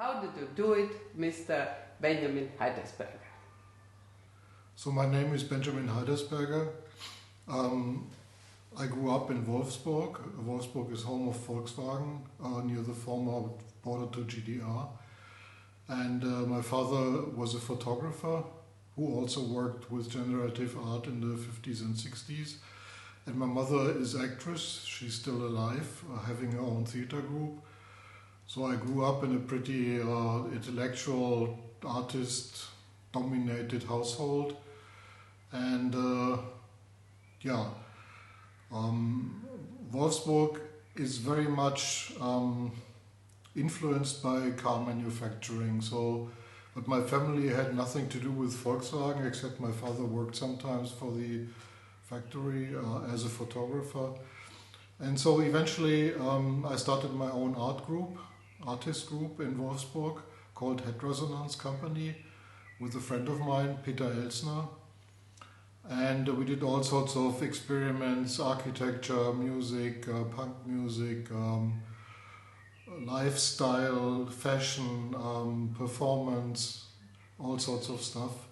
How did you do it, Mr. Benjamin Heidersberger? So my name is Benjamin Heidersberger. I grew up in Wolfsburg. Wolfsburg is home of Volkswagen, near the former border to GDR. And my father was a photographer who also worked with generative art in the 50s and 60s. And my mother is actress. She's still alive, having her own theater group. So I grew up in a pretty intellectual, artist-dominated household. And Wolfsburg is very much influenced by car manufacturing. But my family had nothing to do with Volkswagen, except my father worked sometimes for the factory as a photographer. And so eventually I started my own artist group in Wolfsburg called Head Resonance Company with a friend of mine, Peter Elsner. And we did all sorts of experiments, architecture, music, punk music, lifestyle, fashion, performance, all sorts of stuff.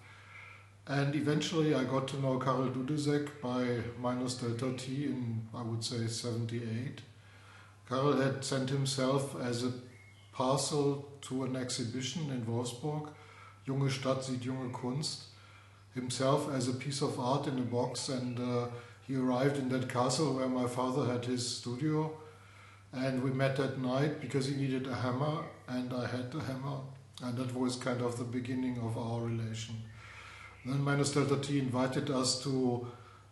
And eventually I got to know Karel Dudezek by minus delta T in, I would say, 78. Karel had sent himself as a parcel to an exhibition in Wolfsburg, Junge Stadt sieht junge Kunst, himself as a piece of art in a box, and he arrived in that castle where my father had his studio, and we met at night because he needed a hammer and I had the hammer, and that was kind of the beginning of our relation. Then Minus Delta T invited us to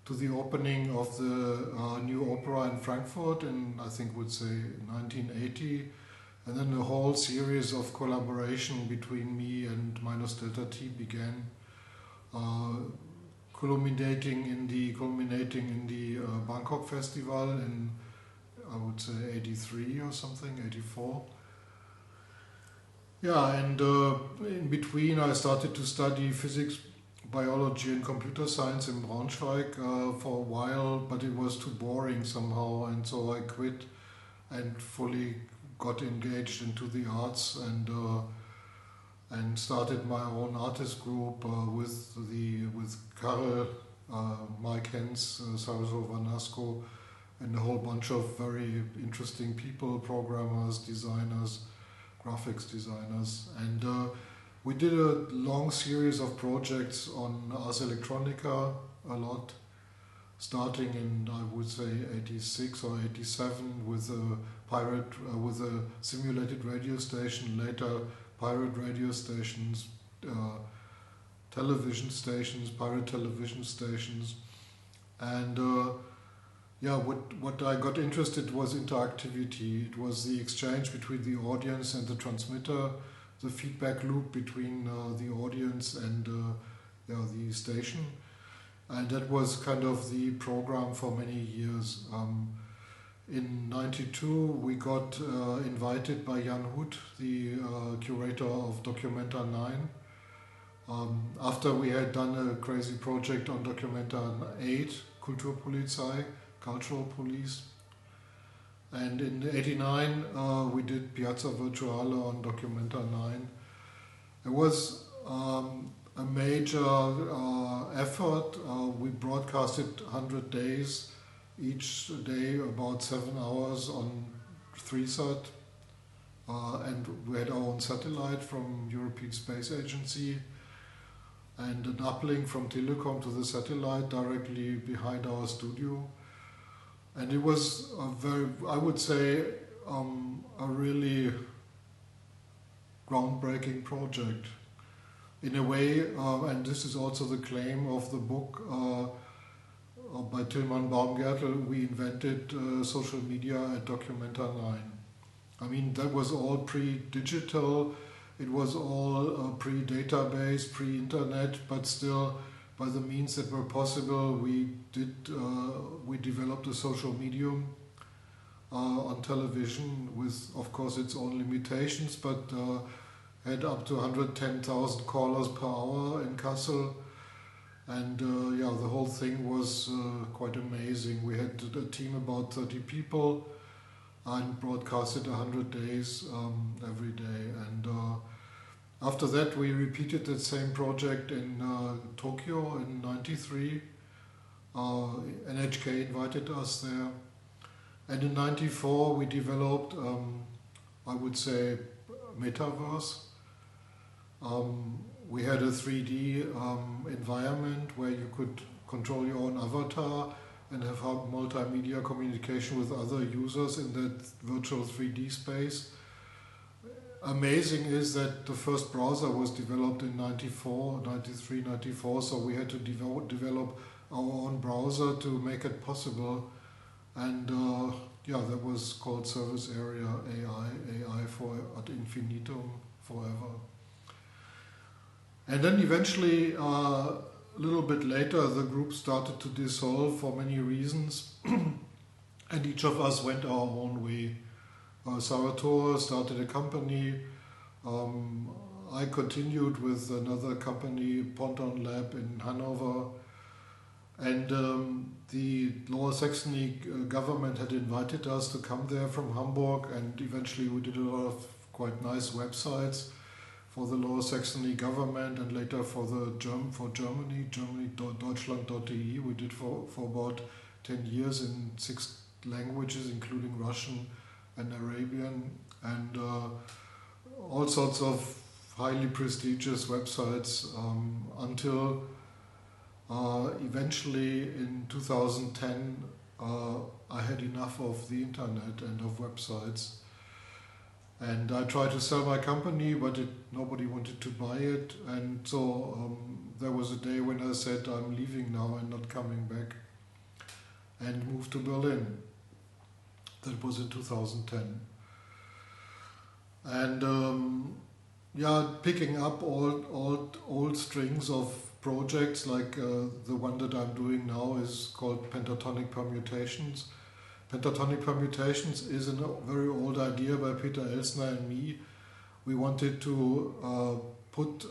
the opening of the new opera in Frankfurt in, I think would say, 1980, and then a whole series of collaboration between me and Minus Delta T began. Culminating in the Bangkok Festival in, I would say, 83 or something, 84. Yeah, and in between I started to study physics, biology and computer science in Braunschweig for a while, but it was too boring somehow, and so I quit and fully got engaged into the arts and started my own artist group with Karel, Mike Hens, Sarzo Vanasco, and a whole bunch of very interesting people, programmers, designers, graphics designers. And we did a long series of projects on Ars Electronica a lot, starting in, I would say, 86 or 87 with a simulated radio station, later pirate radio stations, television stations, pirate television stations. And what I got interested was interactivity. It was the exchange between the audience and the transmitter, the feedback loop between the audience and the station. And that was kind of the program for many years. In 92 we got invited by Jan Hood, the curator of Documenta 9. After we had done a crazy project on Documenta 8, Kulturpolizei, Cultural Police. And in 89 we did Piazza Virtuale on Documenta 9. It was a major effort. We broadcasted 100 days, each day about 7 hours on 3Sat, and we had our own satellite from European Space Agency and an uplink from Telecom to the satellite directly behind our studio. And it was a very, I would say, a really groundbreaking project. In a way, and this is also the claim of the book by Tilman Baumgärtel, we invented social media at Documenta 9. I mean, that was all pre-digital, it was all pre-database, pre-internet, but still, by the means that were possible, we developed a social medium on television with, of course, its own limitations, but had up to 110,000 callers per hour in Kassel. And the whole thing was quite amazing. We had a team about 30 people and broadcasted 100 days every day. And After that, we repeated that same project in Tokyo in '93. NHK invited us there. And in '94, we developed, I would say, metaverse. We had a 3D environment where you could control your own avatar and have multimedia communication with other users in that virtual 3D space. Amazing is that the first browser was developed in '93, '94, so we had to develop our own browser to make it possible. And that was called Service Area AI for ad infinitum, forever. And then eventually, a little bit later, the group started to dissolve for many reasons, and each of us went our own way. Salvatore started a company. I continued with another company, Ponton-Lab in Hannover. And the Lower Saxony government had invited us to come there from Hamburg, and eventually we did a lot of quite nice websites for the Lower Saxony government, and later for Germany, Deutschland.de. We did for about 10 years in 6 languages, including Russian and Arabian, and all sorts of highly prestigious websites until eventually in 2010 I had enough of the internet and of websites, and I tried to sell my company, but nobody wanted to buy it, and so there was a day when I said I'm leaving now and not coming back, and moved to Berlin. That was in 2010. And picking up old strings of projects, like the one that I'm doing now is called pentatonic permutations. Pentatonic permutations is a very old idea by Peter Elsner and me. We wanted to put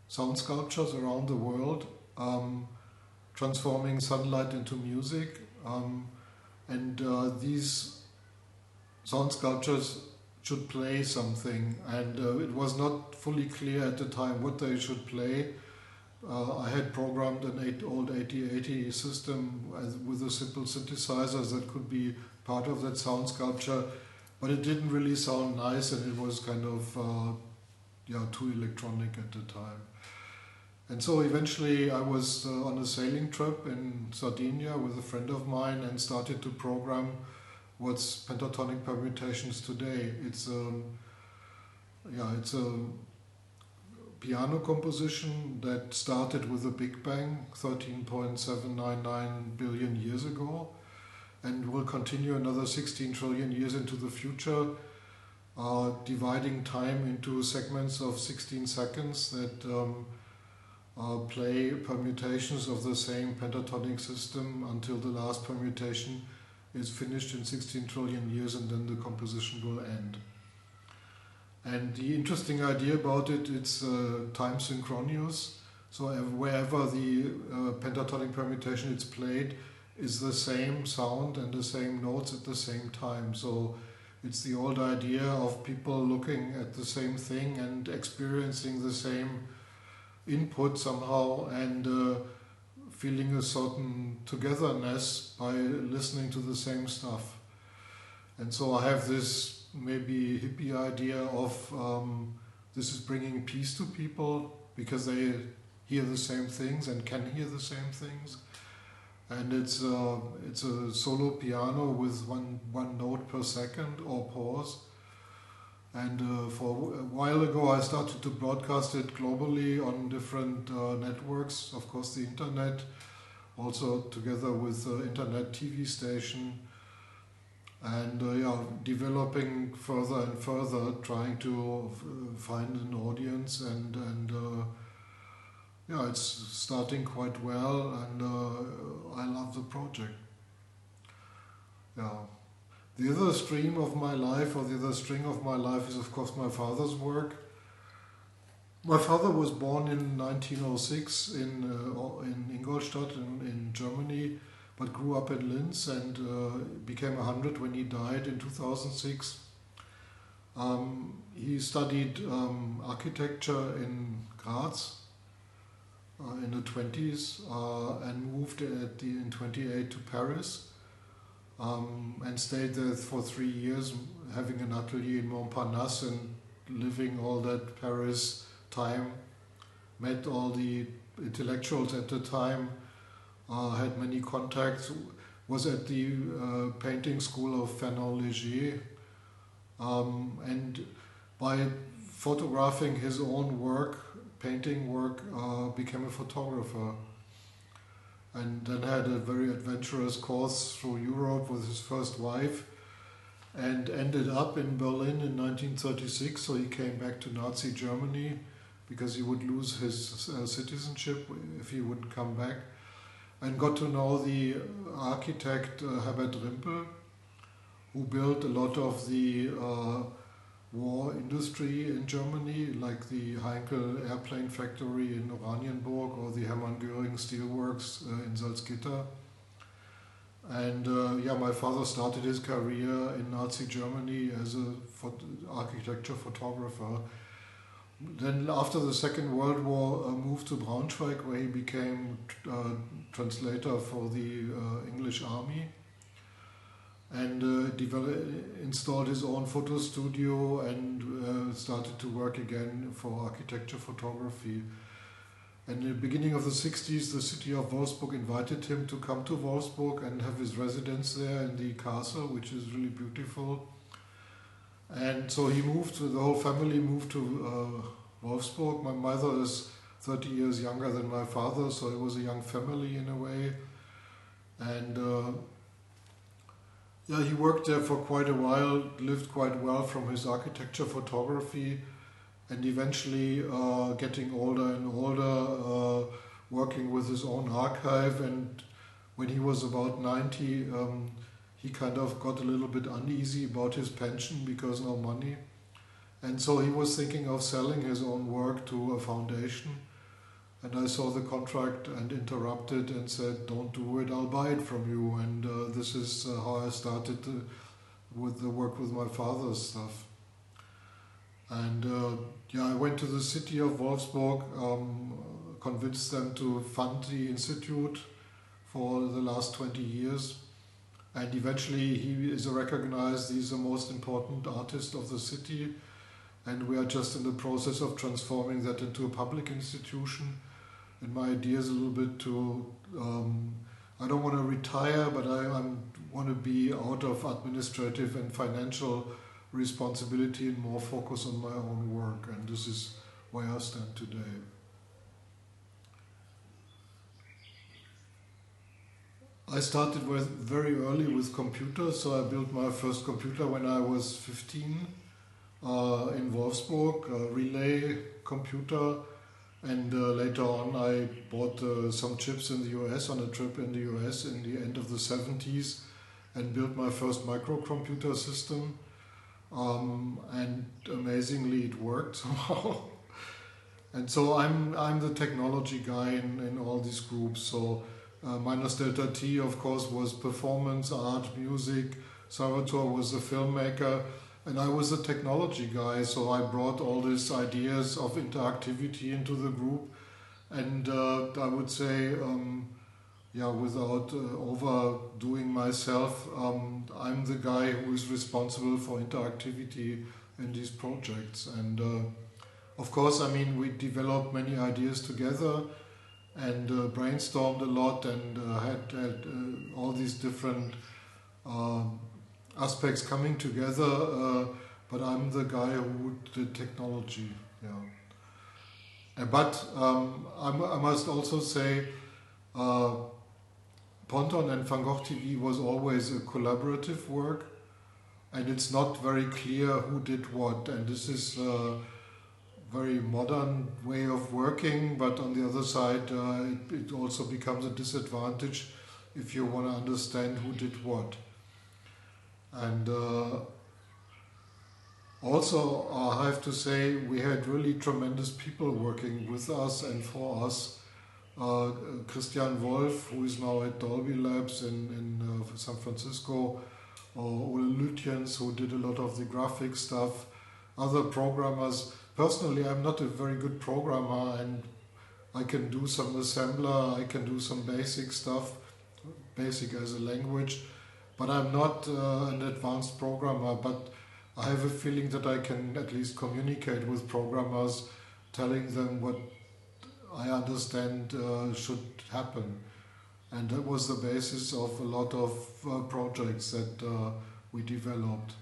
sound sculptures around the world, transforming sunlight into music. And these sound sculptures should play something, and it was not fully clear at the time what they should play. I had programmed an old 8080 system with a simple synthesizer that could be part of that sound sculpture, but it didn't really sound nice, and it was kind of too electronic at the time. And so eventually I was on a sailing trip in Sardinia with a friend of mine and started to program what's pentatonic permutations today. It's a piano composition that started with a Big Bang 13.799 billion years ago, and will continue another 16 trillion years into the future, dividing time into segments of 16 seconds that play permutations of the same pentatonic system until the last permutation is finished in 16 trillion years, and then the composition will end. And the interesting idea about it, it's time synchronous. So wherever the pentatonic permutation is played is the same sound and the same notes at the same time. So it's the old idea of people looking at the same thing and experiencing the same input somehow, and feeling a certain togetherness by listening to the same stuff. And so I have this maybe hippie idea of this is bringing peace to people because they hear the same things and can hear the same things. And it's a solo piano with one note per second or pause. And for a while ago I started to broadcast it globally on different networks, of course the internet, also together with the internet TV station, and developing further and further, trying to find an audience, and it's starting quite well, and I love the project. The other stream of my life, or the other string of my life, is of course my father's work. My father was born in 1906 in Ingolstadt in Germany, but grew up in Linz and became 100 when he died in 2006. He he studied architecture in Graz in the 20s and moved in 28 to Paris and stayed there for 3 years, having an atelier in Montparnasse and living all that Paris time. Met all the intellectuals at the time, had many contacts, was at the painting school of Fernand-Léger, and by photographing his own work, painting work, became a photographer. And then had a very adventurous course through Europe with his first wife, and ended up in Berlin in 1936, so he came back to Nazi Germany because he would lose his citizenship if he wouldn't come back, and got to know the architect Herbert Rimpel, who built a lot of the war industry in Germany, like the Heinkel airplane factory in Oranienburg or the Hermann Göring steelworks in Salzgitter. And my father started his career in Nazi Germany as a architecture photographer. Then after the Second World War, moved to Braunschweig, where he became translator for the English army, and installed his own photo studio and started to work again for architecture photography. And in the beginning of the 60s, the city of Wolfsburg invited him to come to Wolfsburg and have his residence there in the castle, which is really beautiful. And so he moved, the whole family moved to Wolfsburg. My mother is 30 years younger than my father, so it was a young family in a way. And he worked there for quite a while, lived quite well from his architecture photography, and eventually getting older and older, working with his own archive. And when he was about 90, he kind of got a little bit uneasy about his pension because no money. And so he was thinking of selling his own work to a foundation. And I saw the contract and interrupted and said, "Don't do it, I'll buy it from you." And this is how I started with the work with my father's stuff. And I went to the city of Wolfsburg, convinced them to fund the institute for the last 20 years. And eventually he is recognized, he's the most important artist of the city. And we are just in the process of transforming that into a public institution. And my idea is a little bit to, I don't want to retire, but I want to be out of administrative and financial responsibility and more focus on my own work. And this is where I stand today. I started very early with computers, so I built my first computer when I was 15 in Wolfsburg, a relay computer, and later on I bought some chips in the US on a trip in the US in the end of the 70s and built my first microcomputer system, and amazingly it worked somehow. And so I'm the technology guy in all these groups. So minus delta T, of course, was performance, art, music. Salvatore was a filmmaker, and I was a technology guy. So I brought all these ideas of interactivity into the group, and I would say, without overdoing myself, I'm the guy who is responsible for interactivity in these projects. And of course, I mean, we developed many ideas together and brainstormed a lot, and had all these different aspects coming together, but I'm the guy who did technology. But I must also say, Ponton and Van Gogh TV was always a collaborative work, and it's not very clear who did what, and this is a very modern way of working, but on the other side it also becomes a disadvantage if you want to understand who did what. And also I have to say we had really tremendous people working with us and for us. Christian Wolf, who is now at Dolby Labs in San Francisco, or Ole Lütjens, who did a lot of the graphic stuff, other programmers. Personally, I'm not a very good programmer, and I can do some assembler, I can do some basic stuff, basic as a language, but I'm not an advanced programmer. But I have a feeling that I can at least communicate with programmers, telling them what I understand should happen. And that was the basis of a lot of projects that we developed.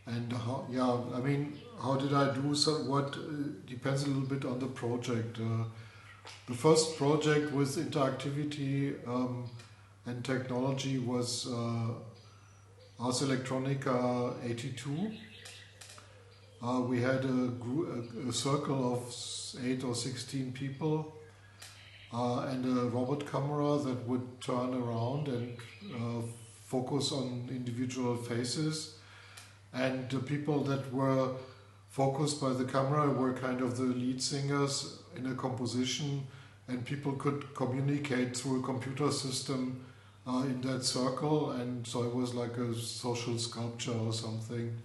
And how did I do so? What depends a little bit on the project. The first project with interactivity and technology was Ars Electronica 82. We had a circle of 8 or 16 people and a robot camera that would turn around and focus on individual faces. And the people that were focused by the camera were kind of the lead singers in a composition, and people could communicate through a computer system in that circle, and so it was like a social sculpture or something.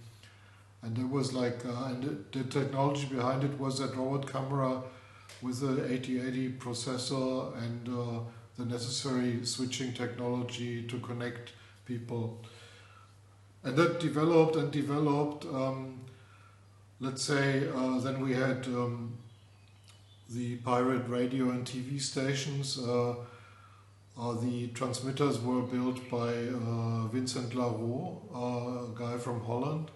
And it was like, and the technology behind it was that robot camera with the 8080 processor and the necessary switching technology to connect people. And that developed and developed. Let's say then we had the pirate radio and TV stations. The transmitters were built by Vincent Larot, a guy from Holland.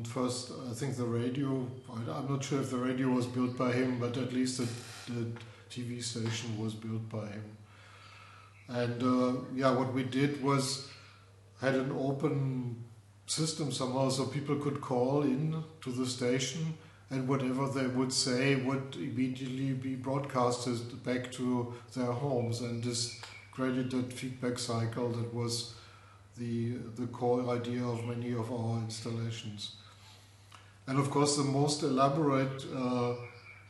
First, I think the radio, I'm not sure if the radio was built by him, but at least the TV station was built by him. And what we did was had an open system somehow, so people could call in to the station, and whatever they would say would immediately be broadcasted back to their homes, and this created that feedback cycle that was the core idea of many of our installations. And of course the most elaborate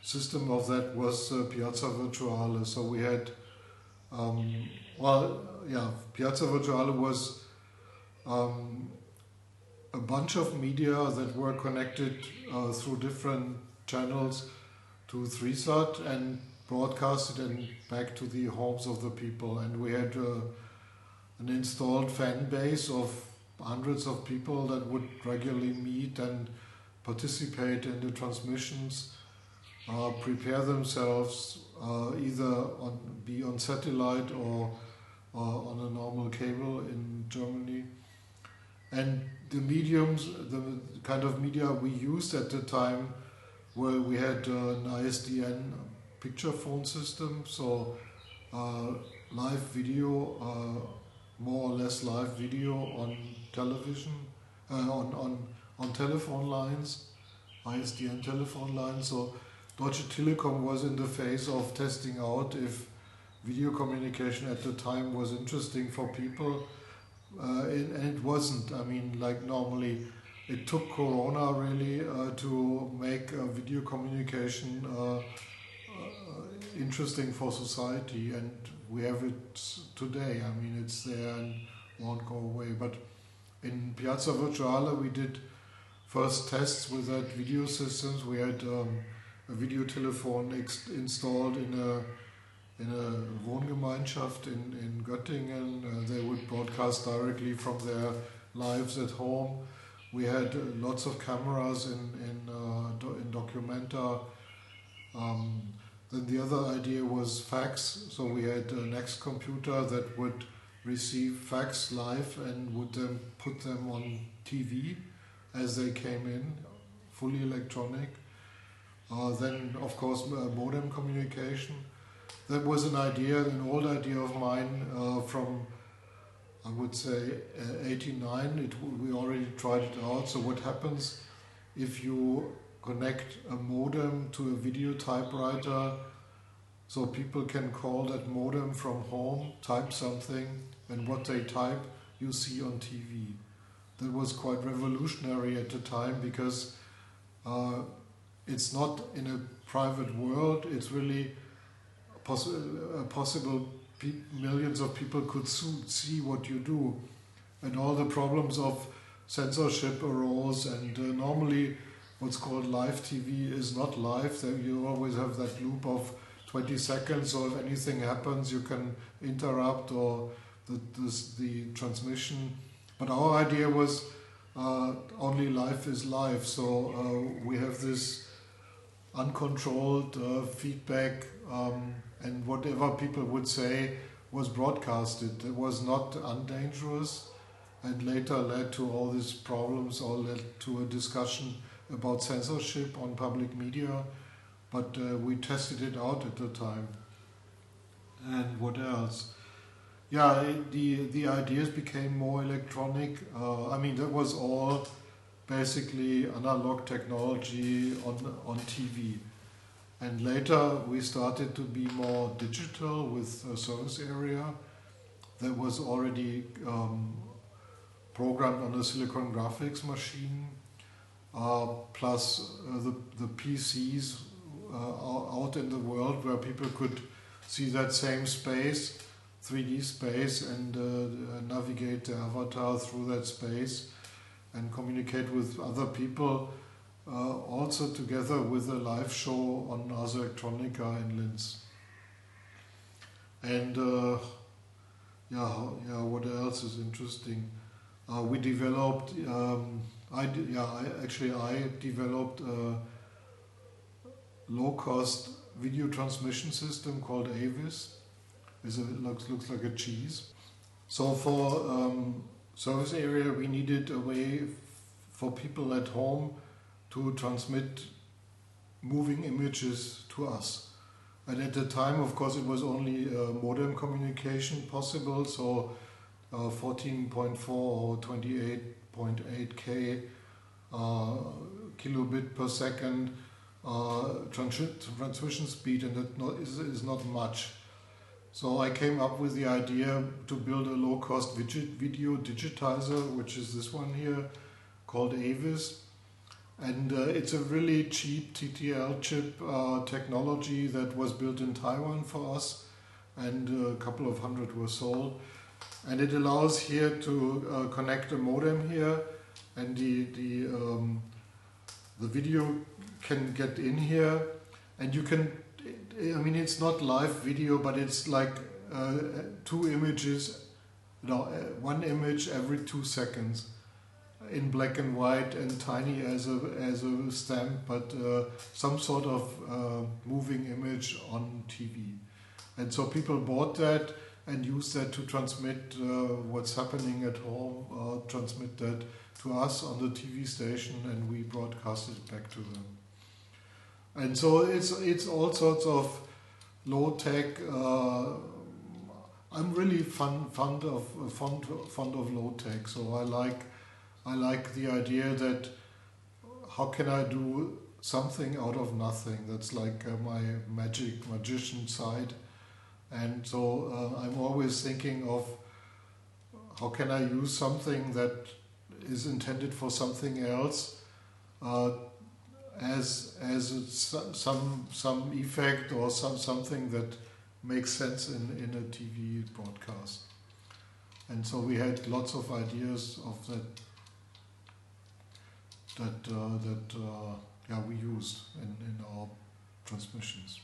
system of that was Piazza Virtuale. So we had, Piazza Virtuale was a bunch of media that were connected through different channels to 3SAT and broadcasted and back to the homes of the people. And we had an installed fan base of hundreds of people that would regularly meet and participate in the transmissions, prepare themselves, either be on satellite or on a normal cable in Germany. And the mediums, the kind of media we used at the time, were we had an ISDN picture phone system, so live video, more or less live video on television, on telephone lines, ISDN telephone lines. So Deutsche Telekom was in the phase of testing out if video communication at the time was interesting for people. And it wasn't. I mean, like normally, it took Corona really to make video communication interesting for society, and we have it today. I mean, it's there and won't go away. But in Piazza Virtuale, we did first tests with that video systems. We had a video telephone installed in a Wohngemeinschaft in Göttingen. They would broadcast directly from their lives at home. We had lots of cameras in documenta. Then the other idea was fax. So we had a next computer that would receive fax live and would then put them on TV as they came in, fully electronic. Then, of course, modem communication. That was an idea, an old idea of mine from, I would say, 89. We already tried it out. So what happens if you connect a modem to a video typewriter, so people can call that modem from home, type something, and what they type you see on TV. That was quite revolutionary at the time, because it's not in a private world, it's really possible millions of people could see what you do, and all the problems of censorship arose, and normally what's called live TV is not live. You always have that loop of 20 seconds, so if anything happens you can interrupt or the transmission. But our idea was only live is live, so we have this uncontrolled feedback, and whatever people would say was broadcasted. It was not undangerous, and later led to all these problems, or led to a discussion about censorship on public media, but we tested it out at the time. And what else? Yeah, the ideas became more electronic. I mean, that was all basically analog technology on TV. And later we started to be more digital with a service area that was already programmed on a silicon graphics machine, plus the PCs out in the world where people could see that same space, 3D space, and navigate the avatar through that space and communicate with other people, also together with a live show on Ars Electronica in Linz. And what else is interesting? We developed. I developed a low-cost video transmission system called Avis. It looks like a cheese. So for service area, we needed a way for people at home to transmit moving images to us. And at the time, of course, it was only modem communication possible, so 14.4 or 28.8K kilobit per second transmission speed, and that is not much. So I came up with the idea to build a low-cost video digitizer, which is this one here, called Avis. And it's a really cheap TTL chip technology that was built in Taiwan for us, and a couple of hundred were sold. And it allows here to connect a modem here, and the video can get in here, and you can. I mean, it's not live video, but it's like two images, one image every 2 seconds, in black and white and tiny as a stamp, but some sort of moving image on TV. And so people bought that and used that to transmit what's happening at home, transmit that to us on the TV station, and we broadcast it back to them. And so it's all sorts of low tech. I'm really fond of low tech. So I like the idea that how can I do something out of nothing? That's like my magician side. And so I'm always thinking of how can I use something that is intended for something else as some effect or something that makes sense in a TV broadcast. And so we had lots of ideas of that we used in our transmissions.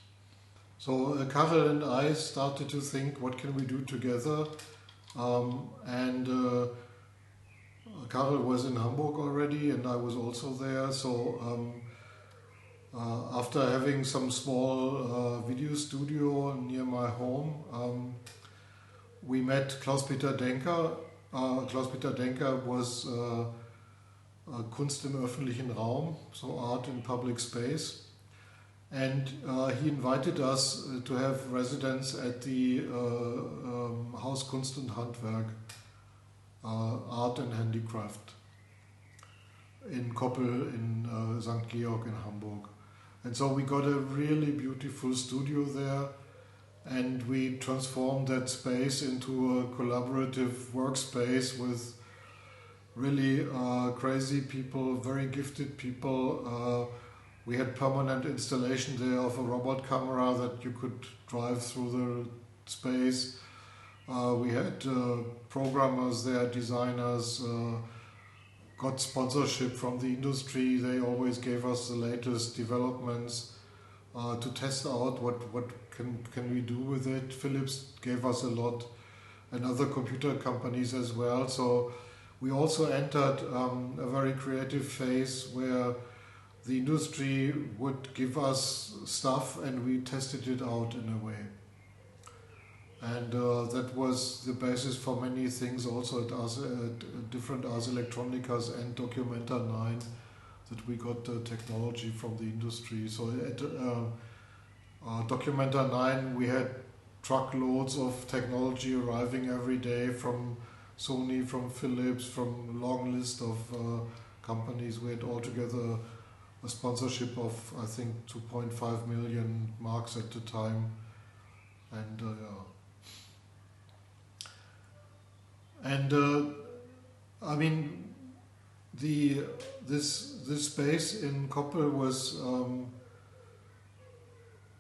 So Karel and I started to think, what can we do together? Karel was in Hamburg already, and I was also there. So after having some small video studio near my home, we met Klaus-Peter Denker. Klaus-Peter Denker was Kunst im öffentlichen Raum, so art in public space. And he invited us to have residence at the Haus Kunst und Handwerk, Art and Handicraft, in Koppel in St. Georg in Hamburg. And so we got a really beautiful studio there, and we transformed that space into a collaborative workspace with really crazy people, very gifted people. We had permanent installation there of a robot camera that you could drive through the space. We had programmers there, designers, got sponsorship from the industry. They always gave us the latest developments to test out what can we do with it. Philips gave us a lot, and other computer companies as well. So we also entered a very creative phase where the industry would give us stuff and we tested it out in a way. And that was the basis for many things also at different Ars Electronicas and Documenta 9, that we got technology from the industry. So at Documenta 9 we had truckloads of technology arriving every day from Sony, from Philips, from a long list of companies. We had altogether a sponsorship of, I think, 2.5 million marks at the time. And I mean, this space in Koppel was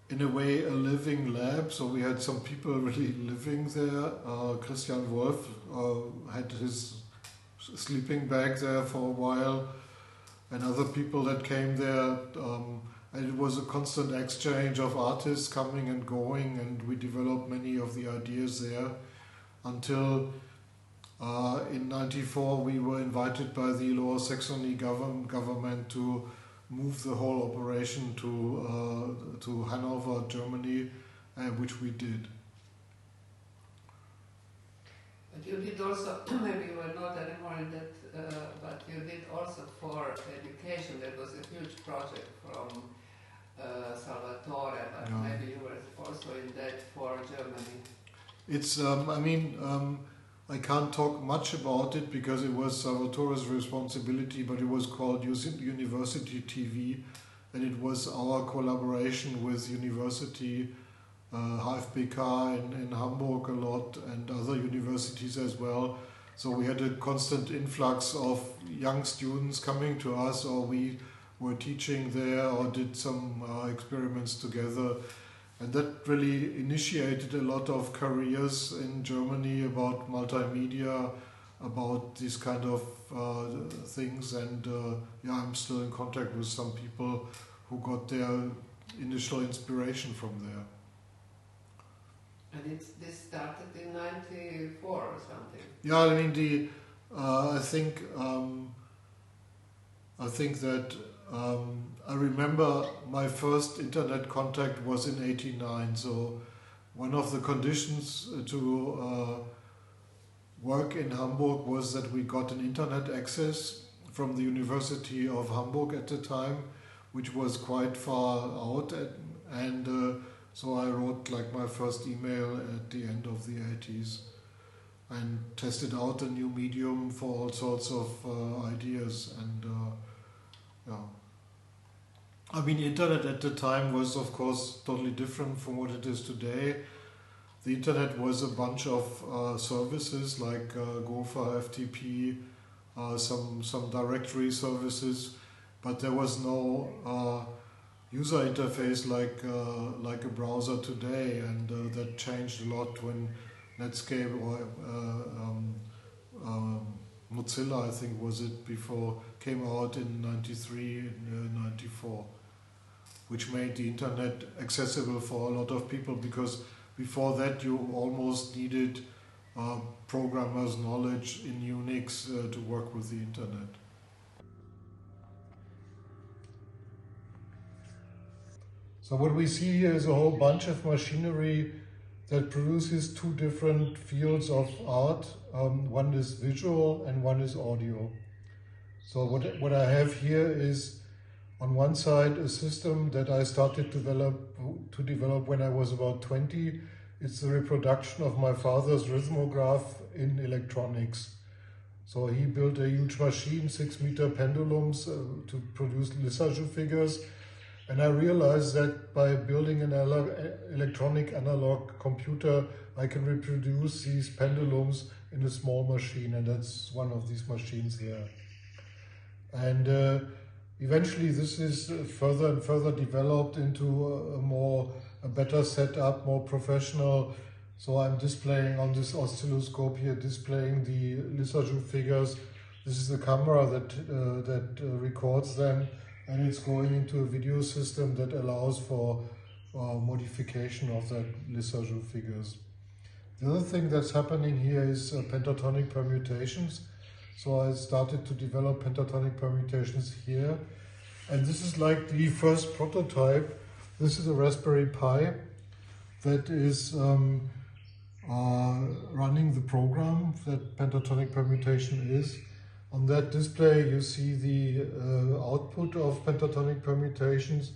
in a way a living lab. So we had some people really living there. Christian Wolf had his sleeping bag there for a while, and other people that came there. And it was a constant exchange of artists coming and going, and we developed many of the ideas there until in '94 we were invited by the Lower Saxony government to move the whole operation to Hannover, Germany, which we did. But you did also, maybe you were not anymore in that, but you did also for education. There was a huge project from Salvatore, but yeah. Maybe you were also in that for Germany. It's, I can't talk much about it because it was Salvatore's responsibility, but it was called University TV, and it was our collaboration with University HFBK in Hamburg a lot, and other universities as well. So we had a constant influx of young students coming to us, or we were teaching there or did some experiments together. And that really initiated a lot of careers in Germany about multimedia, about these kind of things. And yeah, I'm still in contact with some people who got their initial inspiration from there. And this started in '94 or something. Yeah, I mean I think that I remember my first internet contact was in '89. So one of the conditions to work in Hamburg was that we got an internet access from the University of Hamburg at the time, which was quite far out, and so I wrote like my first email at the end of the '80s and tested out a new medium for all sorts of ideas. And yeah, I mean, internet at the time was of course totally different from what it is today. The internet was a bunch of services like Gopher, FTP, some directory services, but there was no user interface like a browser today, and that changed a lot when Netscape or Mozilla, I think was it before, came out in '93, '94, which made the internet accessible for a lot of people, because before that you almost needed programmers' knowledge in Unix to work with the internet. So what we see here is a whole bunch of machinery that produces two different fields of art. One is visual and one is audio. So what I have here is, on one side, a system that I started to develop when I was about 20. It's the reproduction of my father's rhythmograph in electronics. So he built a huge machine, 6-meter pendulums to produce Lissajous figures. And I realized that by building an electronic analog computer, I can reproduce these pendulums in a small machine, and that's one of these machines here. And eventually this is further and further developed into a better setup, more professional. So I'm displaying on this oscilloscope here, displaying the Lissajous figures This is the camera that records them, and it's going into a video system that allows for modification of the Lissajous figures. The other thing that's happening here is pentatonic permutations. So I started to develop pentatonic permutations here. And this is like the first prototype. This is a Raspberry Pi that is running the program that pentatonic permutation is. On that display you see the output of pentatonic permutations.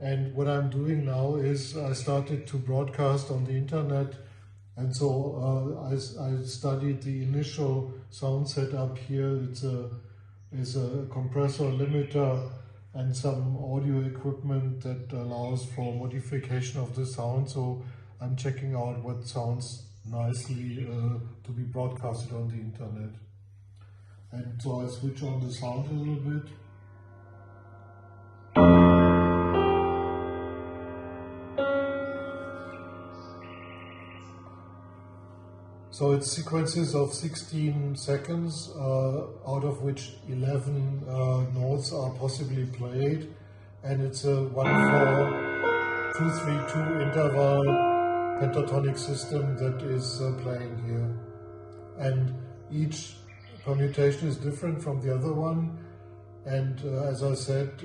And what I'm doing now is I started to broadcast on the internet. And so I studied the initial sound setup here. It's a compressor, limiter, and some audio equipment that allows for modification of the sound. So I'm checking out what sounds nicely to be broadcasted on the internet. And so I switch on the sound a little bit. So it's sequences of 16 seconds, out of which 11 notes are possibly played, and it's a 1-4-2-3-2 interval pentatonic system that is playing here. And each permutation is different from the other one, and as I said,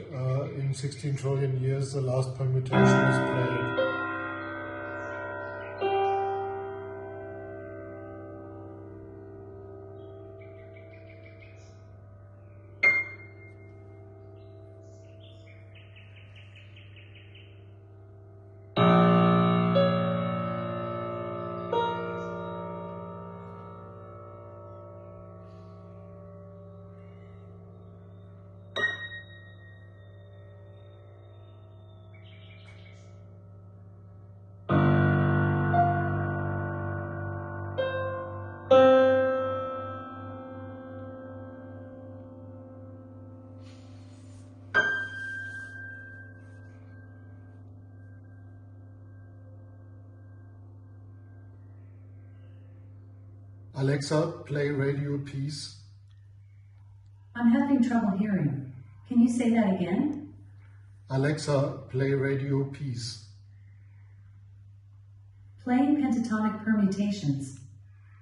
in 16 trillion years the last permutation is played. Alexa, play Radio Peace. I'm having trouble hearing. Can you say that again? Alexa, play Radio Peace. Playing pentatonic permutations.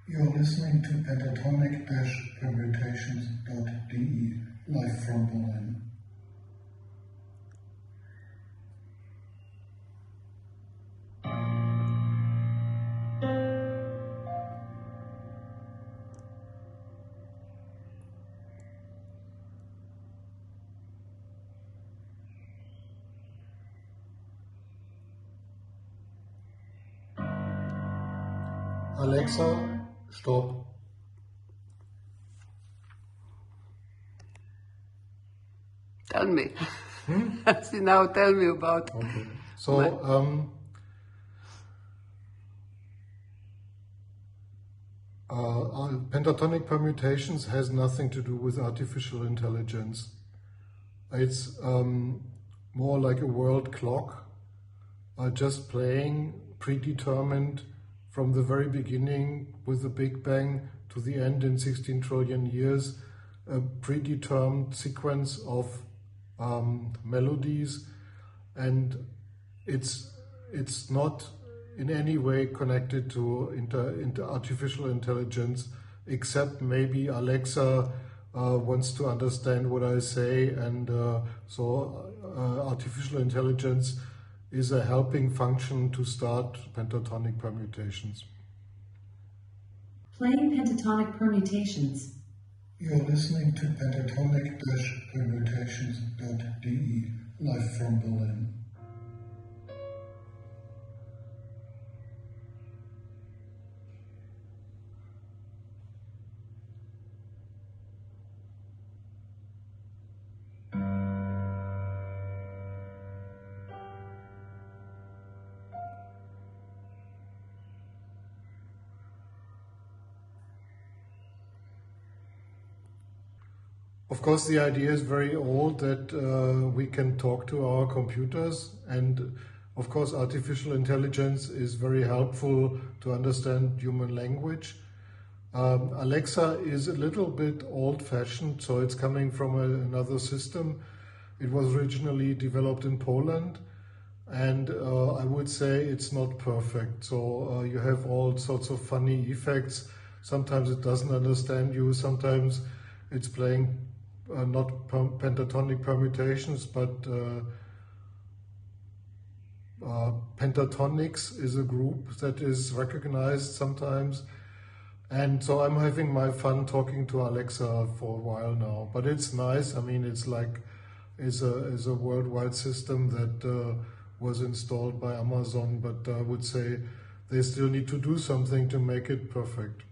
You're listening to pentatonic-permutations.de, live from Berlin. Alexa, stop. Tell me. See, now tell me about. Okay. So, pentatonic permutations has nothing to do with artificial intelligence. It's more like a world clock, just playing predetermined from the very beginning with the Big Bang to the end in 16 trillion years, a predetermined sequence of melodies, and it's not in any way connected to artificial intelligence, except maybe Alexa wants to understand what I say, and so artificial intelligence is a helping function to start pentatonic permutations. Playing pentatonic permutations. You're listening to pentatonic-permutations.de, live from Berlin. Of course, the idea is very old that we can talk to our computers, and of course artificial intelligence is very helpful to understand human language. Alexa is a little bit old-fashioned, so it's coming from another system. It was originally developed in Poland, and I would say it's not perfect. So you have all sorts of funny effects. Sometimes it doesn't understand you, sometimes it's playing not pentatonic permutations, but pentatonics is a group that is recognized sometimes. And so I'm having my fun talking to Alexa for a while now. But it's nice. I mean, it's like is a worldwide system that was installed by Amazon, but I would say they still need to do something to make it perfect.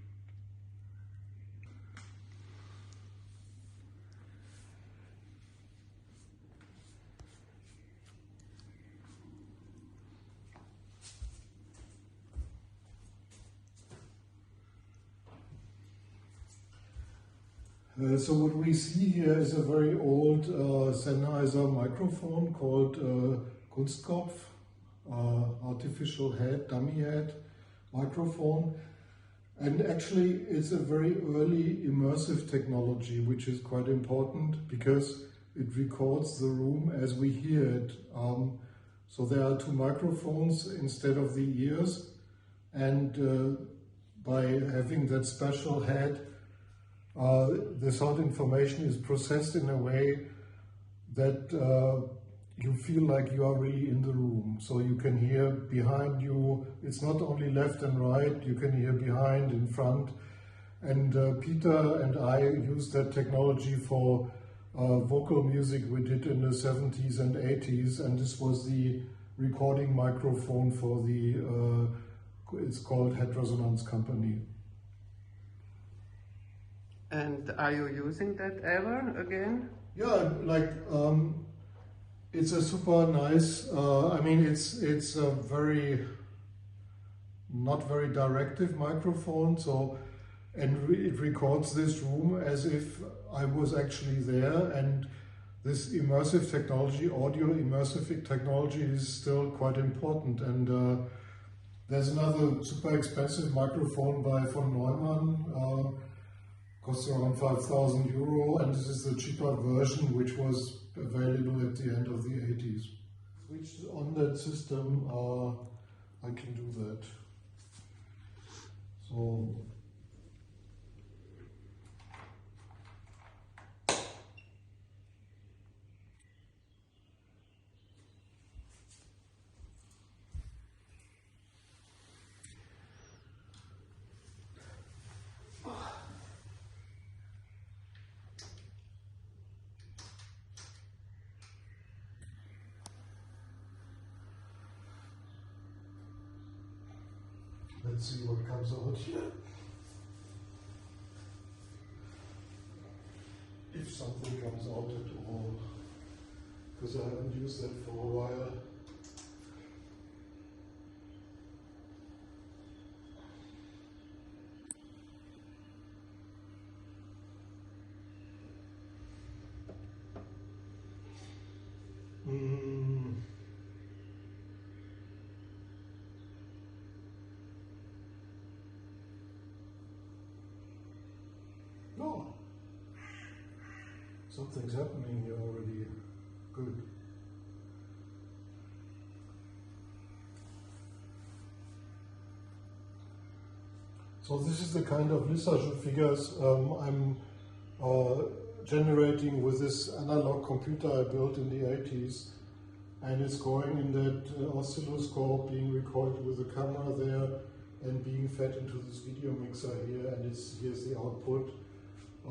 So what we see here is a very old Sennheiser microphone called Kunstkopf, artificial head, dummy head microphone. And actually it's a very early immersive technology, which is quite important because it records the room as we hear it. So there are two microphones instead of the ears, and by having that special head, the sound information is processed in a way that you feel like you are really in the room. So you can hear behind you, it's not only left and right, you can hear behind, in front. And Peter and I used that technology for vocal music we did in the 70s and 80s, and this was the recording microphone for the, it's called Head Resonance Company. And are you using that ever again? Yeah, like it's a super nice. I mean, it's a very not very directive microphone. So, and it records this room as if I was actually there. And this immersive technology, audio immersive technology, is still quite important. And there's another super expensive microphone by von Neumann. Costs around 5,000 euro, and this is the cheaper version which was available at the end of the 80s. Switch on that system, I can do that. So let's see what comes out here. If something comes out at all, because I haven't used that for a while. No. Something's happening here already. Good. So this is the kind of Lissajous figures I'm generating with this analog computer I built in the 80s. And it's going in that oscilloscope, being recorded with the camera there and being fed into this video mixer here, and here's the output.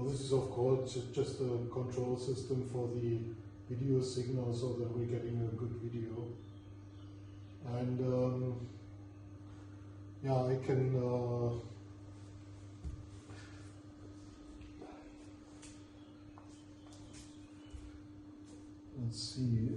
This is of course just a control system for the video signal so that we're getting a good video. And yeah, I can let's see.